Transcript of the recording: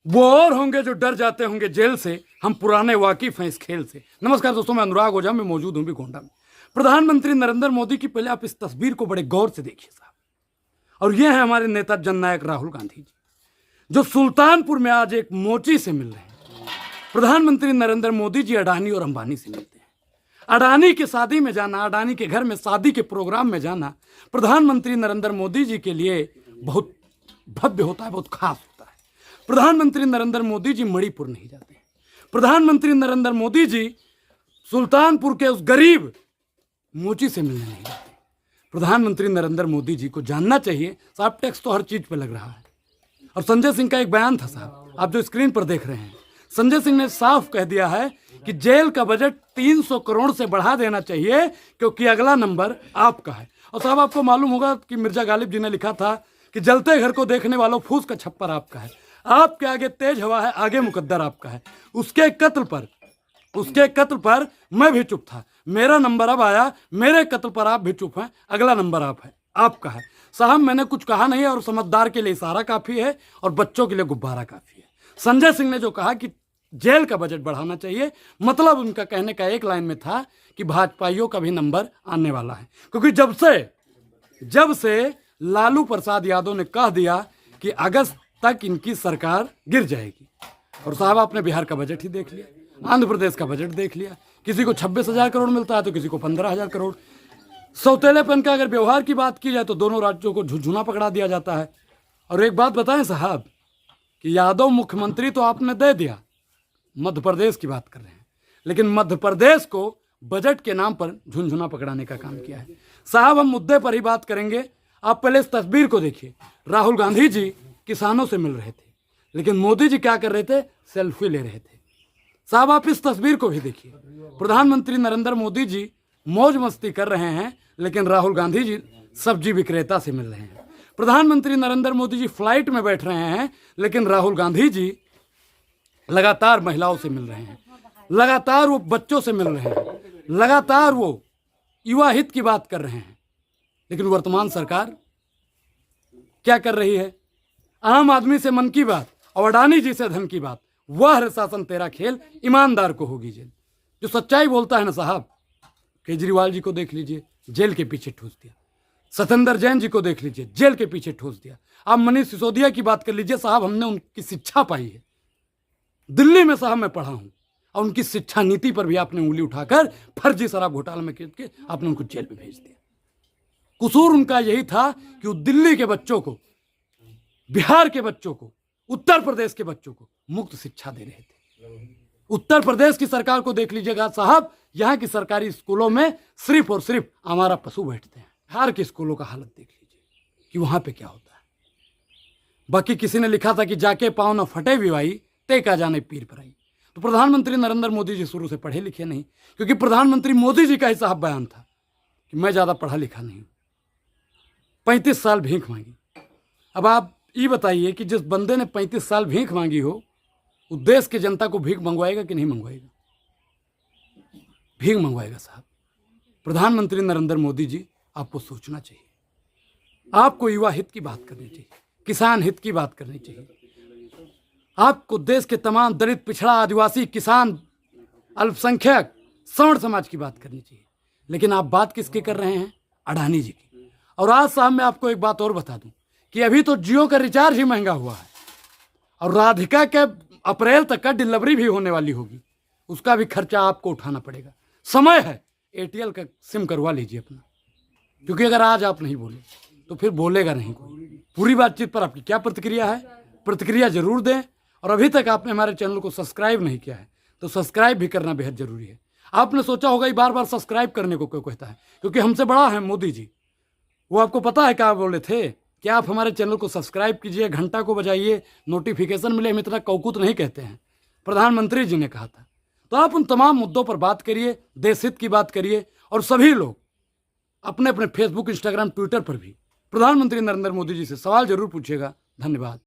वो और होंगे जो डर जाते होंगे जेल से, हम पुराने वाकिफ हैं इस खेल से। नमस्कार दोस्तों, मैं अनुराग ओझा, मैं मौजूद हूं भी गोंडा में। प्रधानमंत्री नरेंद्र मोदी की, पहले आप इस तस्वीर को बड़े गौर से देखिए साहब। और ये है हमारे नेता जननायक राहुल गांधी जी, जो सुल्तानपुर में आज एक मोची से मिल रहे हैं। प्रधानमंत्री नरेंद्र मोदी जी अडानी और अंबानी से मिलते हैं। अडानी के शादी में जाना, अडानी के घर में शादी के प्रोग्राम में जाना प्रधानमंत्री नरेंद्र मोदी जी के लिए बहुत भव्य होता है, बहुत खास होता है। प्रधानमंत्री नरेंद्र मोदी जी मणिपुर नहीं जाते हैं। प्रधानमंत्री नरेंद्र मोदी जी सुल्तानपुर के उस गरीब मोची से मिलने नहीं जाते। प्रधानमंत्री नरेंद्र मोदी जी को जानना चाहिए साहब, टैक्स तो हर चीज पे लग रहा है। और संजय सिंह का एक बयान था साहब, आप जो स्क्रीन पर देख रहे हैं। संजय सिंह ने साफ कह दिया है कि जेल का बजट 300 करोड़ से बढ़ा देना चाहिए, क्योंकि अगला नंबर आपका है। और साहब, आपको मालूम होगा कि मिर्जा गालिब जी ने लिखा था कि जलते घर को देखने वालों, फूस का छप्पर आपका है। आपके आगे तेज हवा है, आगे मुकद्दर आपका है। उसके कत्ल पर मैं भी चुप था। मेरा नंबर अब आया, मेरे कत्ल पर आप भी चुप हैं। अगला नंबर आपका है साहब। मैंने कुछ कहा नहीं, और समझदार के लिए इशारा काफी है और बच्चों के लिए गुब्बारा काफी है। संजय सिंह ने जो कहा कि जेल का बजट बढ़ाना चाहिए, मतलब उनका कहने का एक लाइन में था कि भाजपाइयों का भी नंबर आने वाला है। क्योंकि जब से लालू प्रसाद यादव ने कह दिया कि अगस्त तक इनकी सरकार गिर जाएगी। और साहब, आपने बिहार का बजट ही देख लिया, आंध्र प्रदेश का बजट देख लिया। किसी को 26,000 करोड़ मिलता है तो किसी को 15,000 करोड़। सौतेलेपन का अगर व्यवहार की बात की जाए तो दोनों राज्यों को झुनझुना पकड़ा दिया जाता है। और एक बात बताएं साहब, कि यादव मुख्यमंत्री तो आपने दे दिया, मध्य प्रदेश की बात कर रहे हैं, लेकिन मध्य प्रदेश को बजट के नाम पर झुनझुना पकड़ाने का काम किया है। साहब, हम मुद्दे पर ही बात करेंगे। आप पहले इस तस्वीर को देखिए। राहुल गांधी जी किसानों से मिल रहे थे, लेकिन मोदी जी क्या कर रहे थे? सेल्फी ले रहे थे। साहब, आप इस तस्वीर को भी देखिए। प्रधानमंत्री नरेंद्र मोदी जी मौज मस्ती कर रहे हैं, लेकिन राहुल गांधी जी सब्जी विक्रेता से मिल रहे हैं। प्रधानमंत्री नरेंद्र मोदी जी फ्लाइट में बैठ रहे हैं, लेकिन राहुल गांधी जी लगातार महिलाओं से मिल रहे हैं, लगातार वो बच्चों से मिल रहे हैं, लगातार वो युवा हित की बात कर रहे हैं। लेकिन वर्तमान सरकार क्या कर रही है? आम आदमी से मन की बात और अडानी जी से धन की बात। वह है शासन तेरा खेल, ईमानदार को होगी जेल। जो सच्चाई बोलता है ना साहब, केजरीवाल जी को देख लीजिए, जेल के पीछे ठूस दिया। सत्येंद्र जैन जी को देख लीजिए, जेल के पीछे ठूस दिया। आप मनीष सिसोदिया की बात कर लीजिए साहब, हमने उनकी शिक्षा पाई है, दिल्ली में साहब मैं पढ़ा हूं, और उनकी शिक्षा नीति पर भी आपने उंगली उठाकर फर्जी शराब घोटाला में के आपने उनको जेल में भेज दिया। कसूर उनका यही था कि वो दिल्ली के बच्चों को, बिहार के बच्चों को, उत्तर प्रदेश के बच्चों को मुफ्त शिक्षा दे रहे थे। उत्तर प्रदेश की सरकार को देख लीजिएगा साहब, यहाँ की सरकारी स्कूलों में सिर्फ और सिर्फ हमारा पशु बैठते हैं। बिहार के स्कूलों का हालत देख लीजिए कि वहां पे क्या होता है। बाकी किसी ने लिखा था कि जाके पाँव न फटे विवाई, ते का जाने पीर पर आई। तो प्रधानमंत्री नरेंद्र मोदी जी शुरू से पढ़े लिखे नहीं, क्योंकि प्रधानमंत्री मोदी जी का ही साहब बयान था कि मैं ज्यादा पढ़ा लिखा नहीं हूं। 35 साल भीख मांगी। अब आप ये बताइए कि जिस बंदे ने 35 साल भीख मांगी हो, वो देश की जनता को भीख मंगवाएगा कि नहीं मंगवाएगा? भीख मंगवाएगा साहब। प्रधानमंत्री नरेंद्र मोदी जी, आपको सोचना चाहिए। आपको युवा हित की बात करनी चाहिए, किसान हित की बात करनी चाहिए। आपको देश के तमाम दलित, पिछड़ा, आदिवासी, किसान, अल्पसंख्यक, सवर्ण समाज की बात करनी चाहिए। लेकिन आप बात किसकी कर रहे हैं? अडानी जी की। और आज साहब मैं आपको एक बात और बता दूं कि अभी तो जियो का रिचार्ज ही महंगा हुआ है, और राधिका के अप्रैल तक का डिलीवरी भी होने वाली होगी, उसका भी खर्चा आपको उठाना पड़ेगा। समय है, एयरटेल का सिम करवा लीजिए अपना, क्योंकि अगर आज आप नहीं बोले तो फिर बोलेगा नहीं कोई। पूरी बातचीत पर आपकी क्या प्रतिक्रिया है? प्रतिक्रिया जरूर दें। और अभी तक आपने हमारे चैनल को सब्सक्राइब नहीं किया है तो सब्सक्राइब भी करना बेहद जरूरी है। आपने सोचा होगा ये बार बार सब्सक्राइब करने को क्यों कहता है? क्योंकि हमसे बड़ा है मोदी जी। वो आपको पता है क्या बोले थे कि आप हमारे चैनल को सब्सक्राइब कीजिए, घंटा को बजाइए, नोटिफिकेशन मिले। हम इतना कौकुत नहीं कहते हैं, प्रधानमंत्री जी ने कहा था। तो आप उन तमाम मुद्दों पर बात करिए, देश हित की बात करिए। और सभी लोग अपने अपने फेसबुक, इंस्टाग्राम, ट्विटर पर भी प्रधानमंत्री नरेंद्र मोदी जी से सवाल जरूर पूछिएगा। धन्यवाद।